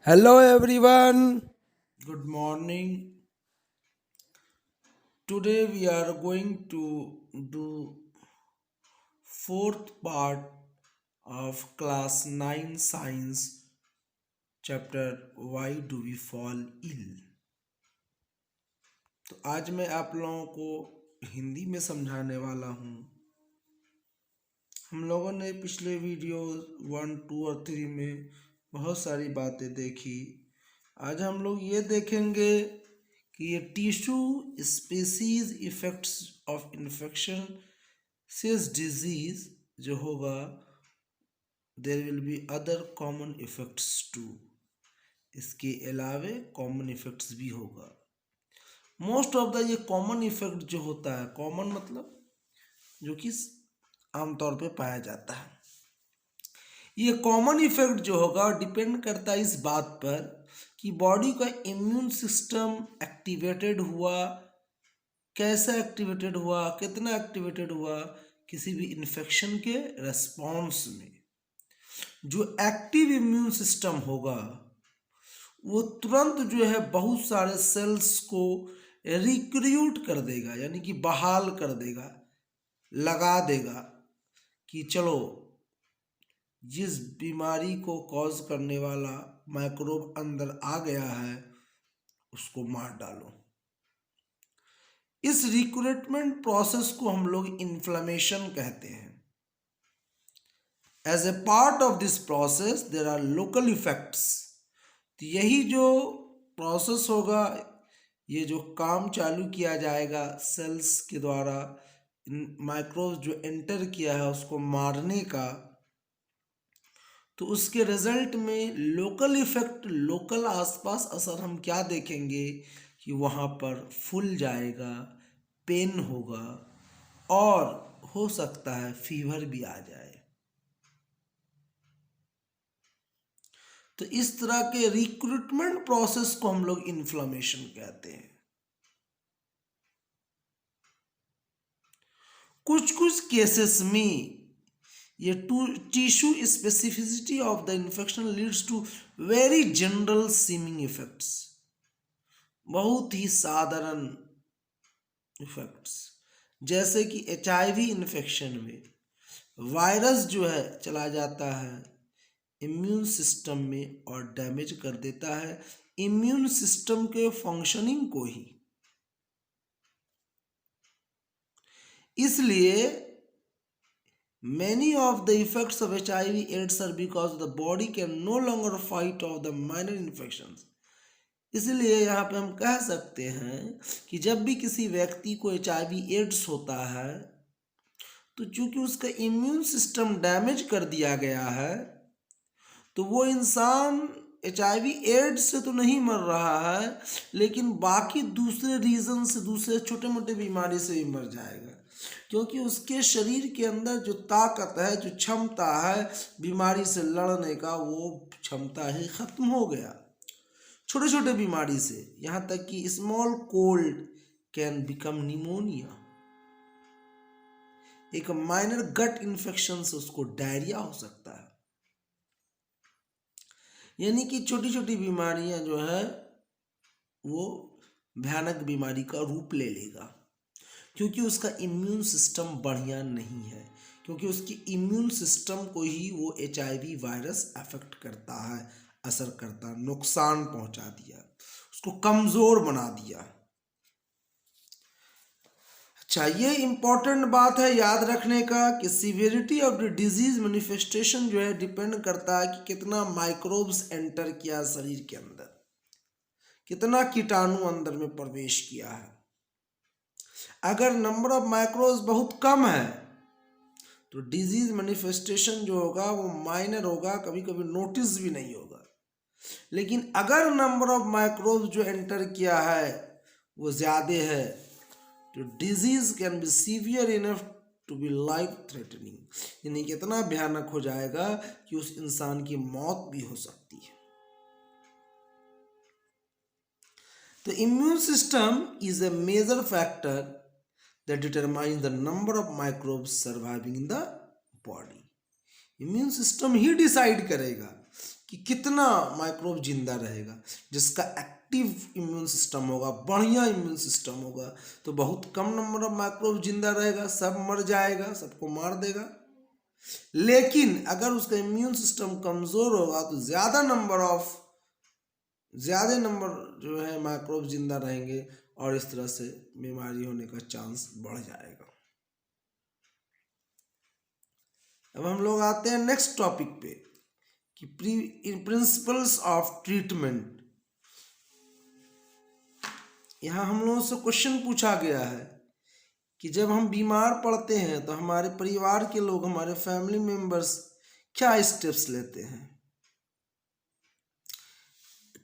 Hello everyone. Good morning. Today we are going to do fourth part of class 9 science chapter Why do we fall ill? तो आज मैं आप लोगों को हिंदी में समझाने वाला हूँ। हम लोगों ने पिछले वीडियो 1, 2 और 3 में बहुत सारी बातें देखी। आज हम लोग ये देखेंगे कि ये tissue species effects of infection this disease जो होगा, there will be other common effects too. इसके अलावे कॉमन इफेक्ट्स भी होगा। मोस्ट ऑफ द ये कॉमन इफेक्ट जो होता है, कॉमन मतलब जो कि आमतौर पे पाया जाता है, ये कॉमन इफेक्ट जो होगा डिपेंड करता है इस बात पर कि बॉडी का इम्यून सिस्टम एक्टिवेटेड हुआ, कैसा एक्टिवेटेड हुआ, कितना एक्टिवेटेड हुआ किसी भी इन्फेक्शन के रेस्पॉन्स में। जो एक्टिव इम्यून सिस्टम होगा वो तुरंत जो है बहुत सारे सेल्स को रिक्रूट कर देगा, यानी कि बहाल कर देगा, लगा देगा कि चलो जिस बीमारी को कॉज करने वाला माइक्रोब अंदर आ गया है उसको मार डालो। इस रिक्रूटमेंट प्रोसेस को हम लोग इन्फ्लेमेशन कहते हैं। As a part of this process there are local effects. तो यही जो प्रोसेस होगा, ये जो काम चालू किया जाएगा सेल्स के द्वारा माइक्रोब जो एंटर किया है उसको मारने का, तो उसके रिजल्ट में लोकल इफेक्ट, लोकल आसपास असर हम क्या देखेंगे कि वहाँ पर फूल जाएगा, पेन होगा और हो सकता है फीवर भी आ जाए। तो इस तरह के रिक्रूटमेंट प्रोसेस को हम लोग इन्फ्लेमेशन कहते हैं। कुछ कुछ केसेस में ये tissue specificity of the infection leads to very general seeming effects, बहुत ही साधारण इफेक्ट्स। जैसे कि HIV इन्फेक्शन में वायरस जो है चला जाता है इम्यून सिस्टम में और डैमेज कर देता है इम्यून सिस्टम के फंक्शनिंग को ही। इसलिए many of the effects of HIV/AIDS are because the body can no longer fight off the minor infections। इसलिए यहाँ पे हम कह सकते हैं कि जब भी किसी व्यक्ति को HIV/AIDS होता है तो चूंकि उसका इम्यून सिस्टम डैमेज कर दिया गया है, तो वो इंसान HIV/AIDS से तो नहीं मर रहा है, लेकिन बाकी दूसरे रीजन से, दूसरे छोटे मोटे बीमारी से भी मर जाएगा, क्योंकि उसके शरीर के अंदर जो ताकत है, जो क्षमता है बीमारी से लड़ने का, वो क्षमता ही खत्म हो गया। छोटे छोटे बीमारी से, यहाँ तक कि small cold can become pneumonia. एक माइनर गट इन्फेक्शन से उसको डायरिया हो सकता है। यानी कि छोटी छोटी बीमारियां जो है वो भयानक बीमारी का रूप ले लेगा, क्योंकि उसका इम्यून सिस्टम बढ़िया नहीं है, क्योंकि उसकी इम्यून सिस्टम को ही वो HIV वायरस अफेक्ट करता है, असर करता, नुकसान पहुंचा दिया, उसको कमज़ोर बना दिया। अच्छा, ये इंपॉर्टेंट बात है याद रखने का कि severity of the disease manifestation जो है डिपेंड करता है कि कितना माइक्रोब्स एंटर किया शरीर के अंदर, कितना कीटाणु अंदर में प्रवेश किया है। अगर नंबर ऑफ माइक्रोब्स बहुत कम है तो डिजीज मैनिफेस्टेशन जो होगा वो माइनर होगा, कभी कभी नोटिस भी नहीं होगा। लेकिन अगर नंबर ऑफ माइक्रोब्स जो एंटर किया है वो ज़्यादा है तो disease can be severe enough to be life threatening, यानी कि इतना भयानक हो जाएगा कि उस इंसान की मौत भी हो सकती है। तो immune system is a major factor that determines the number of microbes surviving in the body. Immune system ही डिसाइड करेगा कि कितना माइक्रोब जिंदा रहेगा। जिसका एक्टिव इम्यून सिस्टम होगा, बढ़िया इम्यून सिस्टम होगा, तो बहुत कम नंबर ऑफ माइक्रोब जिंदा रहेगा, सब मर जाएगा, सबको मार देगा। लेकिन अगर उसका इम्यून सिस्टम कमजोर होगा तो ज्यादा नंबर जो है माइक्रोब जिंदा रहेंगे और इस तरह से बीमारी होने का चांस बढ़ जाएगा। अब हम लोग आते हैं नेक्स्ट टॉपिक पे कि प्रिंसिपल्स ऑफ ट्रीटमेंट। यहां हम लोगों से क्वेश्चन पूछा गया है कि जब हम बीमार पड़ते हैं तो हमारे परिवार के लोग, हमारे फैमिली मेंबर्स क्या स्टेप्स लेते हैं।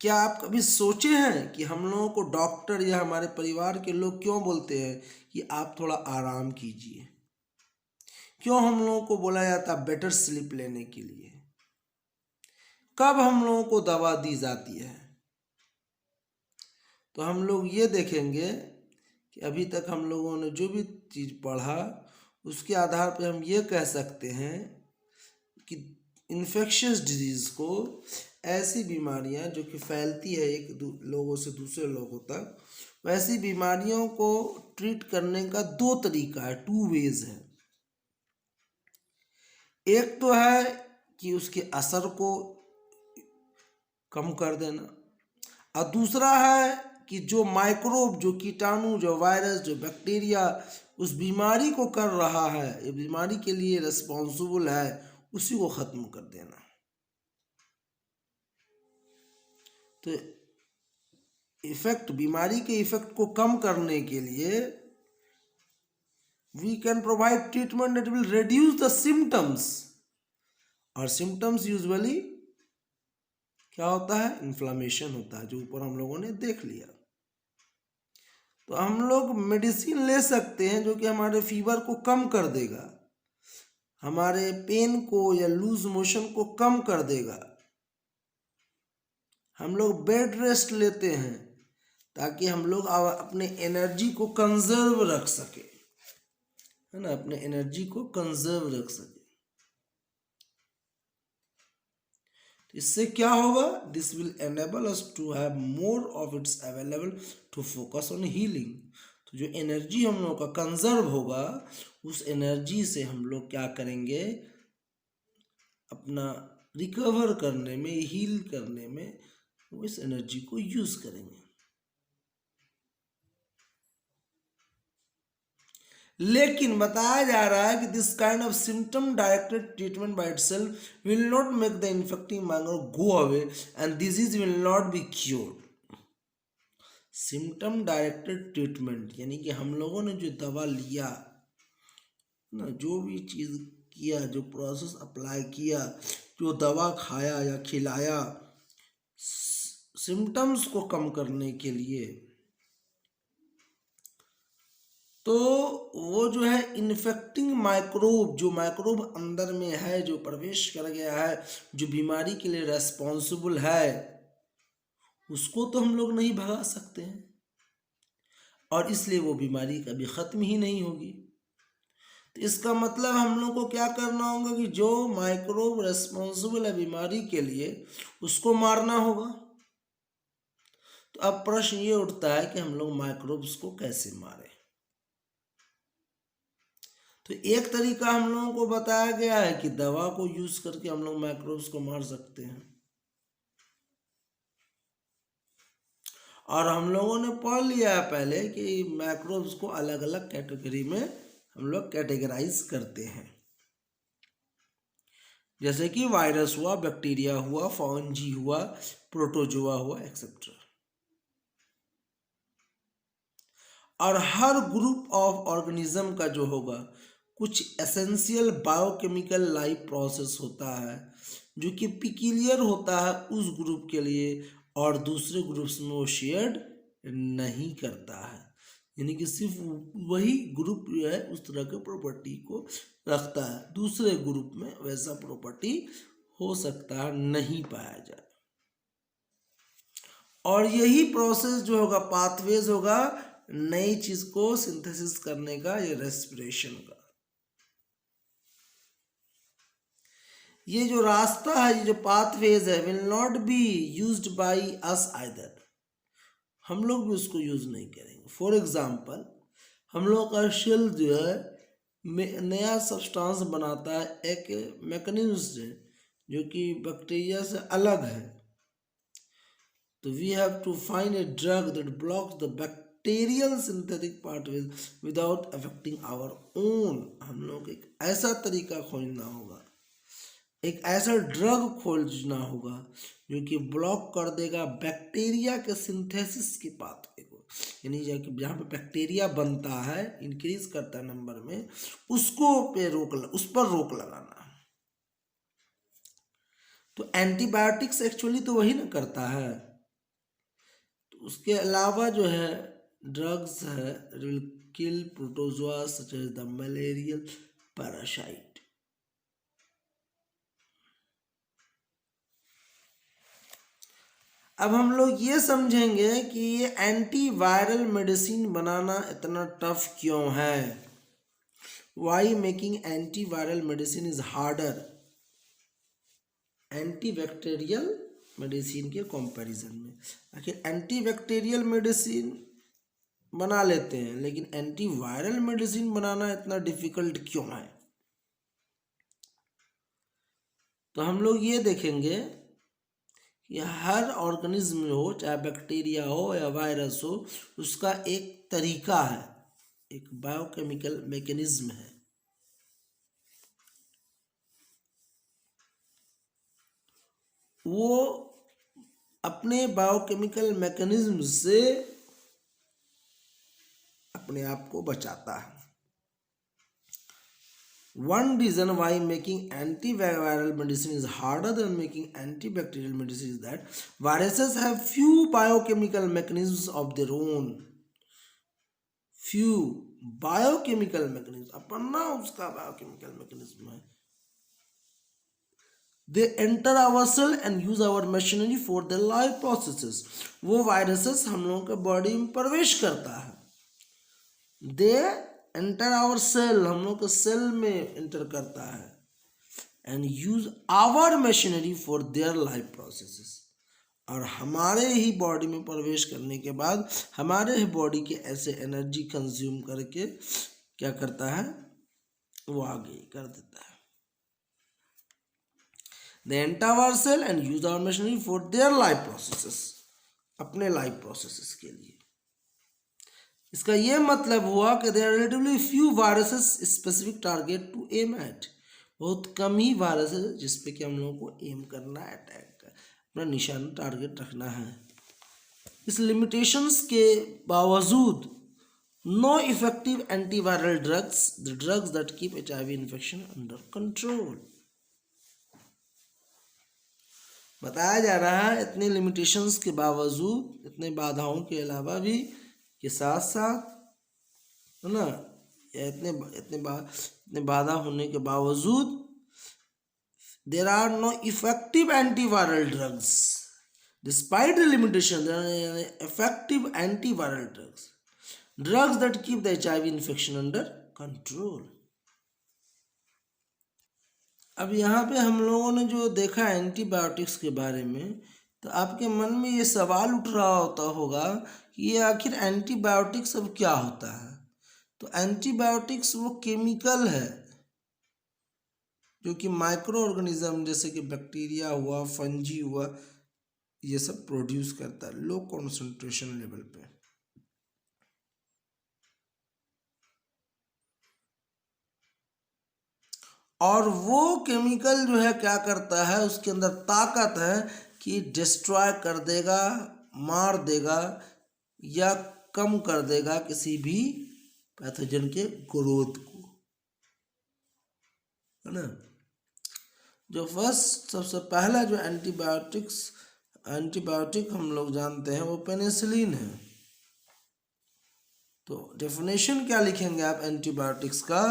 क्या आप कभी सोचे हैं कि हम लोगों को डॉक्टर या हमारे परिवार के लोग क्यों बोलते हैं कि आप थोड़ा आराम कीजिए? क्यों हम लोगों को बोला जाता है बेटर स्लीप लेने के लिए? कब हम लोगों को दवा दी जाती है? तो हम लोग ये देखेंगे कि अभी तक हम लोगों ने जो भी चीज़ पढ़ा उसके आधार पर हम ये कह सकते हैं कि इन्फेक्शियस डिजीज़ को, ऐसी बीमारियां जो कि फैलती है एक लोगों से दूसरे लोगों तक, वैसी बीमारियों को ट्रीट करने का दो तरीका है, 2 वेज है। एक तो है कि उसके असर को कम कर देना, और दूसरा है कि जो माइक्रोब, जो कीटाणु, जो वायरस, जो बैक्टीरिया उस बीमारी को कर रहा है, ये बीमारी के लिए रिस्पॉन्सिबल है, उसी को खत्म कर देना। तो इफेक्ट, बीमारी के इफेक्ट को कम करने के लिए we can provide treatment that will reduce the symptoms. और सिम्टम्स यूजुअली क्या होता है? इन्फ्लामेशन होता है, जो ऊपर हम लोगों ने देख लिया। तो हम लोग मेडिसिन ले सकते हैं जो कि हमारे फीवर को कम कर देगा, हमारे पेन को या लूज मोशन को कम कर देगा। हम लोग बेड रेस्ट लेते हैं ताकि हम लोग अपने एनर्जी को कंजर्व रख सके, है ना, अपने एनर्जी को कंजर्व रख सके। इससे क्या होगा? This will enable us to have more of its available to focus on healing. तो जो एनर्जी हम लोग का कंजर्व होगा, उस एनर्जी से हम लोग क्या करेंगे? अपना रिकवर करने में, हील करने में इस एनर्जी को यूज करेंगे। लेकिन बताया जा रहा है कि this kind of symptom directed treatment by itself will not make the infecting microbe go away and disease will not be cured. Symptom directed treatment यानी कि हम लोगों ने जो दवा लिया ना, जो भी चीज किया, जो प्रोसेस अप्लाई किया, जो दवा खाया या खिलाया सिम्टम्स को कम करने के लिए, तो वो जो है इन्फेक्टिंग माइक्रोब, जो माइक्रोब अंदर में है, जो प्रवेश कर गया है, जो बीमारी के लिए रेस्पॉन्सिबल है, उसको तो हम लोग नहीं भगा सकते हैं, और इसलिए वो बीमारी कभी खत्म ही नहीं होगी। तो इसका मतलब हम लोग को क्या करना होगा कि जो माइक्रोब रेस्पॉन्सिबल है बीमारी के लिए, उसको मारना होगा। तो अब प्रश्न ये उठता है कि हम लोग माइक्रोब्स को कैसे मारें। तो एक तरीका हम लोगों को बताया गया है कि दवा को यूज करके हम लोग माइक्रोब्स को मार सकते हैं, और हम लोगों ने पढ़ लिया है पहले कि माइक्रोब्स को अलग अलग कैटेगरी में हम लोग कैटेगराइज करते हैं, जैसे कि वायरस हुआ, बैक्टीरिया हुआ, फंगी हुआ, प्रोटोजोआ हुआ, एक्सेट्रा। और हर ग्रुप ऑफ ऑर्गेनिज्म का जो होगा कुछ एसेंशियल बायोकेमिकल लाइफ प्रोसेस होता है जो कि पिक्यूलियर होता है उस ग्रुप के लिए, और दूसरे ग्रुप्स में वो शेयर नहीं करता है। यानी कि सिर्फ वही ग्रुप जो है उस तरह के प्रॉपर्टी को रखता है, दूसरे ग्रुप में वैसा प्रॉपर्टी हो सकता है नहीं पाया जाए। और यही प्रोसेस जो होगा, पाथवेज होगा नई चीज को सिंथेसिस करने का, या रेस्पिरेशन का। ये जो रास्ता है, ये जो पाथवेज है, will not be used by us either, हम लोग भी उसको यूज नहीं करेंगे। फॉर एग्जाम्पल, हम लोग का सेल जो है नया सब्सटेंस बनाता है, एक मैकेनिज्म से जो कि बैक्टीरिया से अलग है, तो we have to find a drug that blocks the bacterial synthetic pathways without affecting our own. हम लोग एक ऐसा तरीका खोजना होगा, एक ऐसा ड्रग खोजना होगा जो कि ब्लॉक कर देगा बैक्टीरिया के सिंथेसिस के पाथवे को, यानी जहाँ पे बैक्टीरिया बनता है, इंक्रीज करता है नंबर में, उसको पे उस पर रोक लगाना। तो एंटीबायोटिक्स एक्चुअली तो वही ना करता है। तो उसके अलावा जो है ड्रग्स है, will kill protozoa such as the malarial parasite. अब हम लोग ये समझेंगे कि ये एंटीवायरल मेडिसिन बनाना इतना टफ क्यों है। Why making antiviral medicine is harder antibacterial medicine के कंपैरिजन में। आखिर एंटीबैक्टीरियल मेडिसिन बना लेते हैं, लेकिन एंटीवायरल मेडिसिन बनाना इतना डिफिकल्ट क्यों है। तो हम लोग ये देखेंगे कि हर ऑर्गेनिज्म में हो, चाहे बैक्टीरिया हो या वायरस हो, उसका एक तरीका है, एक बायोकेमिकल मैकेनिज्म है। वो अपने बायोकेमिकल मैकेनिज्म से अपने आप को बचाता है। One reason why making antiviral medicine is harder than making antibacterial medicine is that viruses have few biochemical mechanisms of their own. Few biochemical mechanisms, अपना उसका biochemical mechanism है। They enter our cell and use our machinery for their life processes. वो viruses हम लोगों के body में प्रवेश करता है। They एंटर आवर सेल, हम लोग के सेल में एंटर करता है। And use our machinery for their life processes, और हमारे ही बॉडी में प्रवेश करने के बाद हमारे ही बॉडी के ऐसे एनर्जी कंज्यूम करके क्या करता है, वो आगे कर देता है। They enter our cell and use our machinery for their life processes, अपने लाइफ प्रोसेसेस के लिए। इसका यह मतलब हुआ कि there are relatively few viruses specific target to aim at, बहुत कम ही वायरस है जिस पे कि हम लोगों को एम करना है, अटैक का अपना निशाना टारगेट रखना है। इस लिमिटेशंस के बावजूद no effective antiviral drugs, the drugs that keep HIV infection under control. बताया जा रहा है इतने लिमिटेशंस के बावजूद, इतने बाधाओं के अलावा भी, के साथ साथ, है ना, इतने बाधा होने के बावजूद there are no effective antiviral drugs despite the limitation, there are effective antiviral drugs that keep the HIV infection under control. अब यहाँ पे हम लोगों ने जो देखा एंटीबायोटिक्स के बारे में, तो आपके मन में ये सवाल उठ रहा होगा कि ये आखिर एंटीबायोटिक्स अब क्या होता है। तो एंटीबायोटिक्स वो केमिकल है जो कि माइक्रो ऑर्गेनिज्म जैसे कि बैक्टीरिया हुआ, फंजी हुआ, ये सब प्रोड्यूस करता है लो कॉन्सेंट्रेशन लेवल पे। और वो केमिकल जो है क्या करता है, उसके अंदर ताकत है कि डिस्ट्रॉय कर देगा, मार देगा या कम कर देगा किसी भी पैथोजन के ग्रोथ को, है ना। जो फर्स्ट सबसे पहला जो एंटीबायोटिक हम लोग जानते हैं वो पेनिसिलिन है। तो डेफिनेशन क्या लिखेंगे आप एंटीबायोटिक्स का?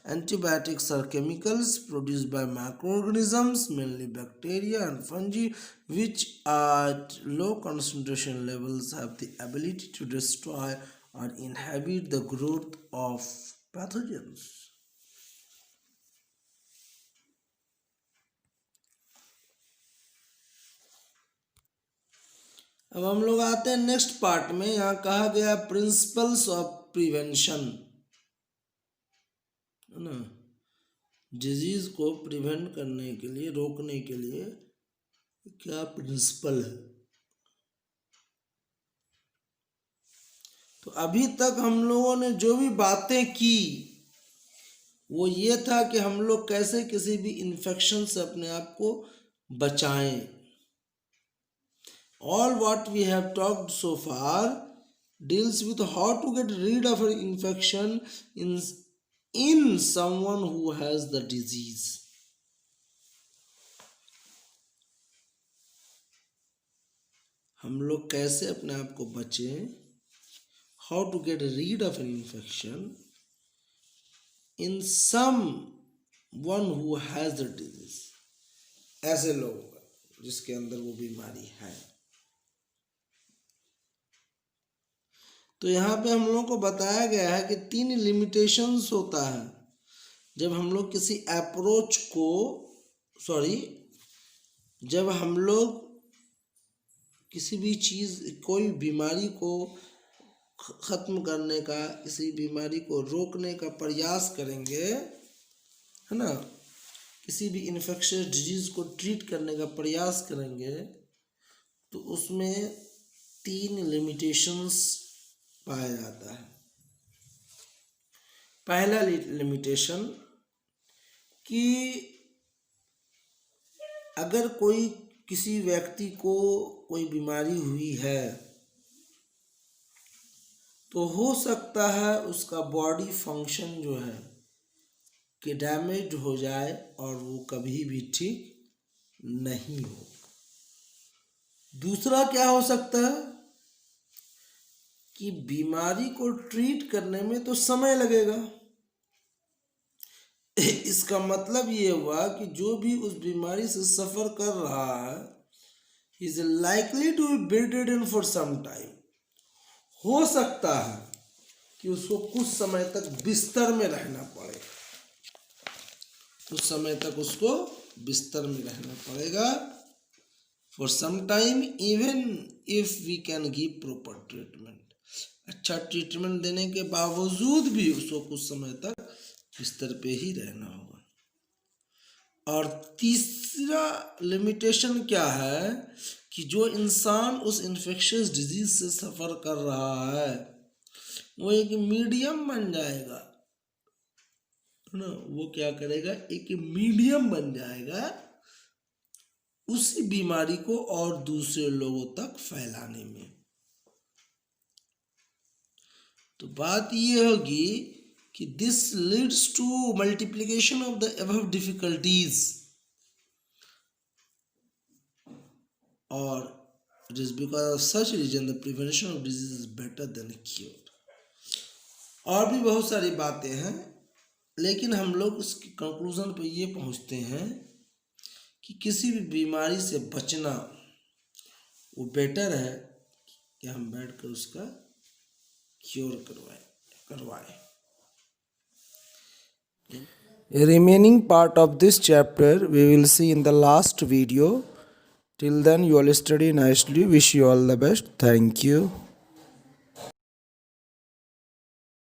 Antibiotics are chemicals produced by micro organisms mainly bacteria and fungi which at low concentration levels have the ability to destroy or inhibit the growth of pathogens. अब हम लोग आते हैं नेक्स्ट पार्ट में। यहाँ कहा गया प्रिंसिपल्स ऑफ प्रिवेंशन, है ना, डिजीज को प्रिवेंट करने के लिए, रोकने के लिए क्या प्रिंसिपल है। तो अभी तक हम लोगों ने जो भी बातें की वो ये था कि हम लोग कैसे किसी भी इन्फेक्शन से अपने आप को बचाएं। All what we have talked so far deals with how to get rid of an infection in someone who has the disease. हम लोग कैसे अपने आप को बचें, how to get rid of an infection in someone who has the disease, ऐसे लोग जिसके अंदर वो बीमारी है। तो यहाँ पे हम लोगों को बताया गया है कि 3 लिमिटेशंस होता है जब हम लोग किसी अप्रोच को, जब हम लोग किसी भी चीज़, कोई बीमारी को ख़त्म करने का, किसी बीमारी को रोकने का प्रयास करेंगे, है ना, किसी भी इन्फेक्शियस डिजीज़ को ट्रीट करने का प्रयास करेंगे, तो उसमें 3 लिमिटेशंस पाया जाता है। पहला लिमिटेशन कि अगर कोई किसी व्यक्ति को कोई बीमारी हुई है तो हो सकता है उसका बॉडी फंक्शन जो है कि डैमेज हो जाए और वो कभी भी ठीक नहीं हो। दूसरा क्या हो सकता है कि बीमारी को ट्रीट करने में तो समय लगेगा। इसका मतलब ये हुआ कि जो भी उस बीमारी से सफ़र कर रहा है is likely to be bedridden for some time. हो सकता है कि उसको कुछ समय तक बिस्तर में रहना पड़े, कुछ समय तक उसको बिस्तर में रहना पड़ेगा for some time, even if we can give proper treatment. अच्छा ट्रीटमेंट देने के बावजूद भी उसको कुछ समय तक बिस्तर पे ही रहना होगा। और तीसरा लिमिटेशन क्या है कि जो इंसान उस इन्फेक्शियस डिजीज से सफ़र कर रहा है वो एक मीडियम बन जाएगा, है ना, वो क्या करेगा, एक मीडियम बन जाएगा उसी बीमारी को और दूसरे लोगों तक फैलाने में। तो बात ये होगी कि this leads to multiplication of the above difficulties, और it is because of such reason the prevention of disease is better than cure. और भी बहुत सारी बातें हैं, लेकिन हम लोग इसकी कंक्लूजन पे ये पहुंचते हैं कि किसी भी बीमारी से बचना वो बेटर है कि हम बैठकर उसका क्योर करवाएं। Remaining part of this chapter we will see in the last video. Till then, you all study nicely. Wish you all the best. Thank you.